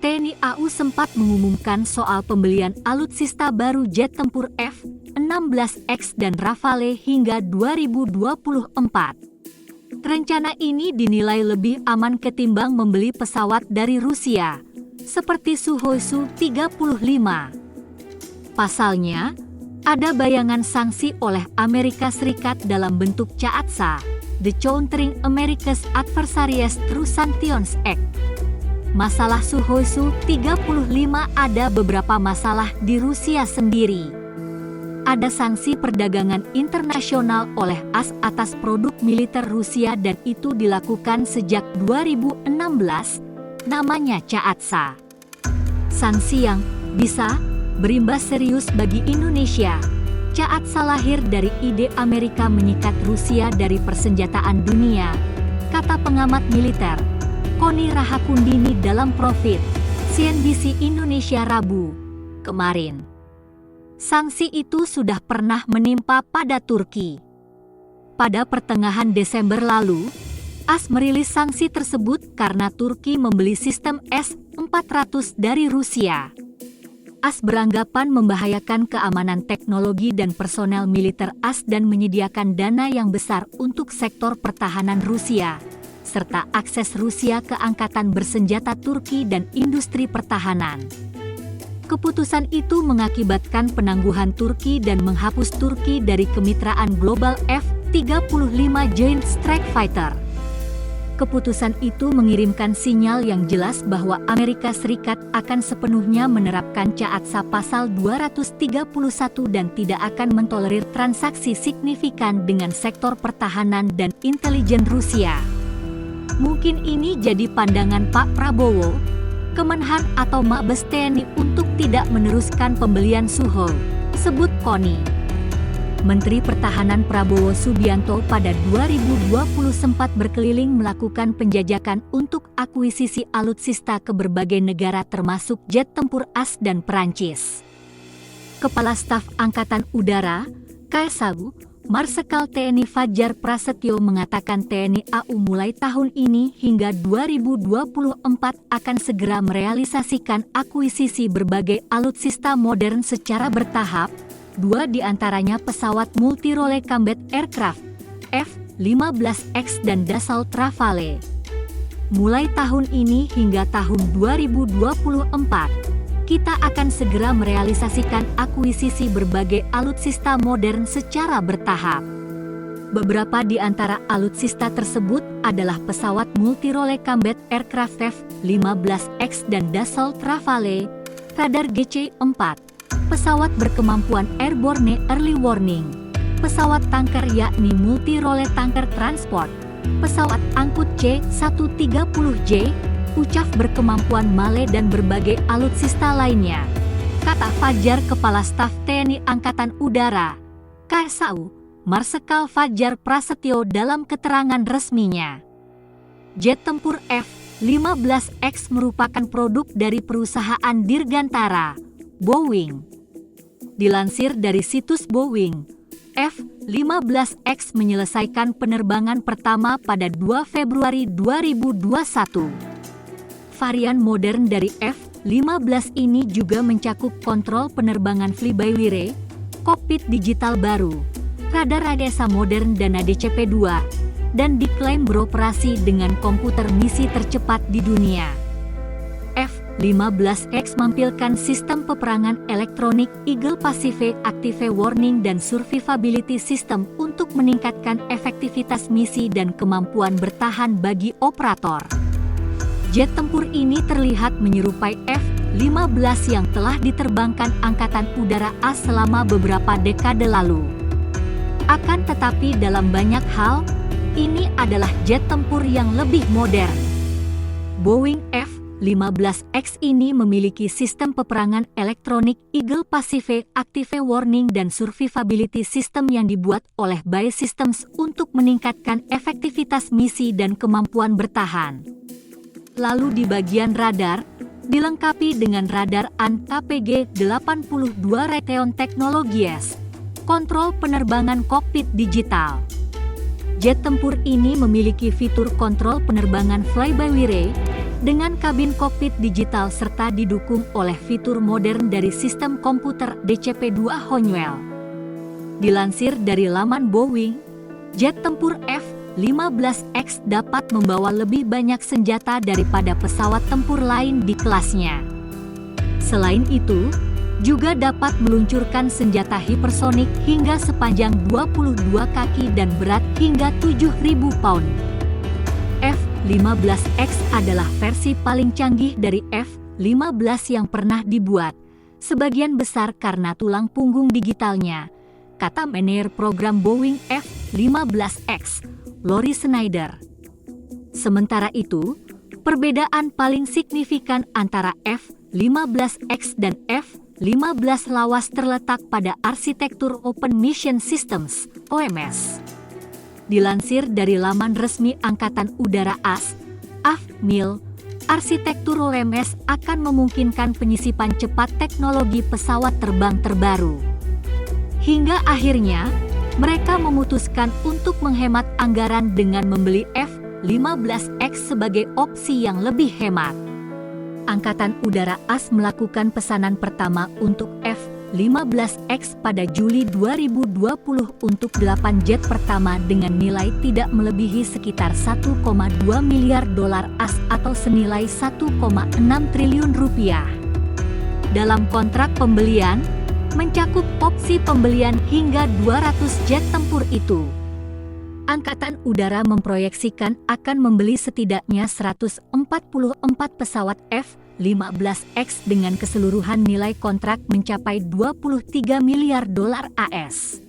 TNI AU sempat mengumumkan soal pembelian alutsista baru jet tempur F-16X dan Rafale hingga 2024. Rencana ini dinilai lebih aman ketimbang membeli pesawat dari Rusia, seperti Sukhoi Su-35. Pasalnya, ada bayangan sanksi oleh Amerika Serikat dalam bentuk CAATSA, The Countering America's Adversaries Through Sanctions Act. Masalah Sukhoi Su-35 ada beberapa masalah di Rusia sendiri. Ada sanksi perdagangan internasional oleh AS atas produk militer Rusia dan itu dilakukan sejak 2016, namanya CAATSA. Sanksi yang bisa berimbas serius bagi Indonesia. CAATSA lahir dari ide Amerika menyikat Rusia dari persenjataan dunia, kata pengamat militer Koni Rahakundini dalam Profit CNBC Indonesia Rabu kemarin. Sanksi itu sudah pernah menimpa pada Turki. Pada pertengahan Desember lalu, AS merilis sanksi tersebut karena Turki membeli sistem S-400 dari Rusia. AS beranggapan membahayakan keamanan teknologi dan personel militer AS dan menyediakan dana yang besar untuk sektor pertahanan Rusia, serta akses Rusia ke angkatan bersenjata Turki dan industri pertahanan. Keputusan itu mengakibatkan penangguhan Turki dan menghapus Turki dari kemitraan global F-35 Joint Strike Fighter. Keputusan itu mengirimkan sinyal yang jelas bahwa Amerika Serikat akan sepenuhnya menerapkan CAATSA pasal 231 dan tidak akan mentolerir transaksi signifikan dengan sektor pertahanan dan intelijen Rusia. Mungkin ini jadi pandangan Pak Prabowo, Kemenhan atau Mabes TNI untuk tidak meneruskan pembelian Sukhoi, sebut Koni. Menteri Pertahanan Prabowo Subianto pada 2020 sempat berkeliling melakukan penjajakan untuk akuisisi alutsista ke berbagai negara termasuk jet tempur AS dan Perancis. Kepala Staf Angkatan Udara, KSAU, Marsikal TNI Fajar Prasetyo mengatakan TNI AU mulai tahun ini hingga 2024 akan segera merealisasikan akuisisi berbagai alutsista modern secara bertahap, 2 diantaranya pesawat multi-role combat aircraft, F-15X dan Dassault Rafale. Mulai tahun ini hingga tahun 2024, kita akan segera merealisasikan akuisisi berbagai alutsista modern secara bertahap. Beberapa di antara alutsista tersebut adalah pesawat multi-role combat aircraft F-15X dan Dassault Rafale, radar GC-4, pesawat berkemampuan airborne early warning, pesawat tanker yakni multi-role tanker transport, pesawat angkut C-130J, UCAV berkemampuan Male dan berbagai alutsista lainnya, kata Fajar Kepala Staf TNI Angkatan Udara, KSAU, Marsikal Fajar Prasetyo dalam keterangan resminya. Jet tempur F-15X merupakan produk dari perusahaan Dirgantara, Boeing. Dilansir dari situs Boeing, F-15X menyelesaikan penerbangan pertama pada 2 Februari 2021. Varian modern dari F-15 ini juga mencakup kontrol penerbangan fly-by-wire, kokpit digital baru, radar radarsa modern dan ADCP-2, dan diklaim beroperasi dengan komputer misi tercepat di dunia. F-15X menampilkan sistem peperangan elektronik Eagle Pacific Active Warning dan Survivability System untuk meningkatkan efektivitas misi dan kemampuan bertahan bagi operator. Jet tempur ini terlihat menyerupai F-15 yang telah diterbangkan Angkatan Udara AS selama beberapa dekade lalu. Akan tetapi dalam banyak hal, ini adalah jet tempur yang lebih modern. Boeing F-15X ini memiliki sistem peperangan elektronik Eagle Pacific Active Warning dan Survivability System yang dibuat oleh BAE Systems untuk meningkatkan efektivitas misi dan kemampuan bertahan. Lalu di bagian radar, dilengkapi dengan radar AN-KPG-82 Raytheon Technologies, kontrol penerbangan kokpit digital. Jet tempur ini memiliki fitur kontrol penerbangan fly-by-wire, dengan kabin kokpit digital serta didukung oleh fitur modern dari sistem komputer DCP-2 Honeywell. Dilansir dari laman Boeing, jet tempur F-15X dapat membawa lebih banyak senjata daripada pesawat tempur lain di kelasnya. Selain itu, juga dapat meluncurkan senjata hipersonik hingga sepanjang 22 kaki dan berat hingga 7.000 pound. F-15X adalah versi paling canggih dari F-15 yang pernah dibuat, sebagian besar karena tulang punggung digitalnya, kata manajer program Boeing F-15X, Lori Snyder. Sementara itu, perbedaan paling signifikan antara F-15X dan F-15 lawas terletak pada arsitektur Open Mission Systems, OMS. Dilansir dari laman resmi Angkatan Udara AS, AFMIL, arsitektur OMS akan memungkinkan penyisipan cepat teknologi pesawat terbang terbaru. Hingga akhirnya, mereka memutuskan untuk menghemat anggaran dengan membeli F-15X sebagai opsi yang lebih hemat. Angkatan Udara AS melakukan pesanan pertama untuk F-15X pada Juli 2020 untuk 8 jet pertama dengan nilai tidak melebihi sekitar 1,2 miliar dolar AS atau senilai 1,6 triliun rupiah. Dalam kontrak pembelian, mencakup opsi pembelian hingga 200 jet tempur itu. Angkatan Udara memproyeksikan akan membeli setidaknya 144 pesawat F-15X dengan keseluruhan nilai kontrak mencapai 23 miliar dolar AS.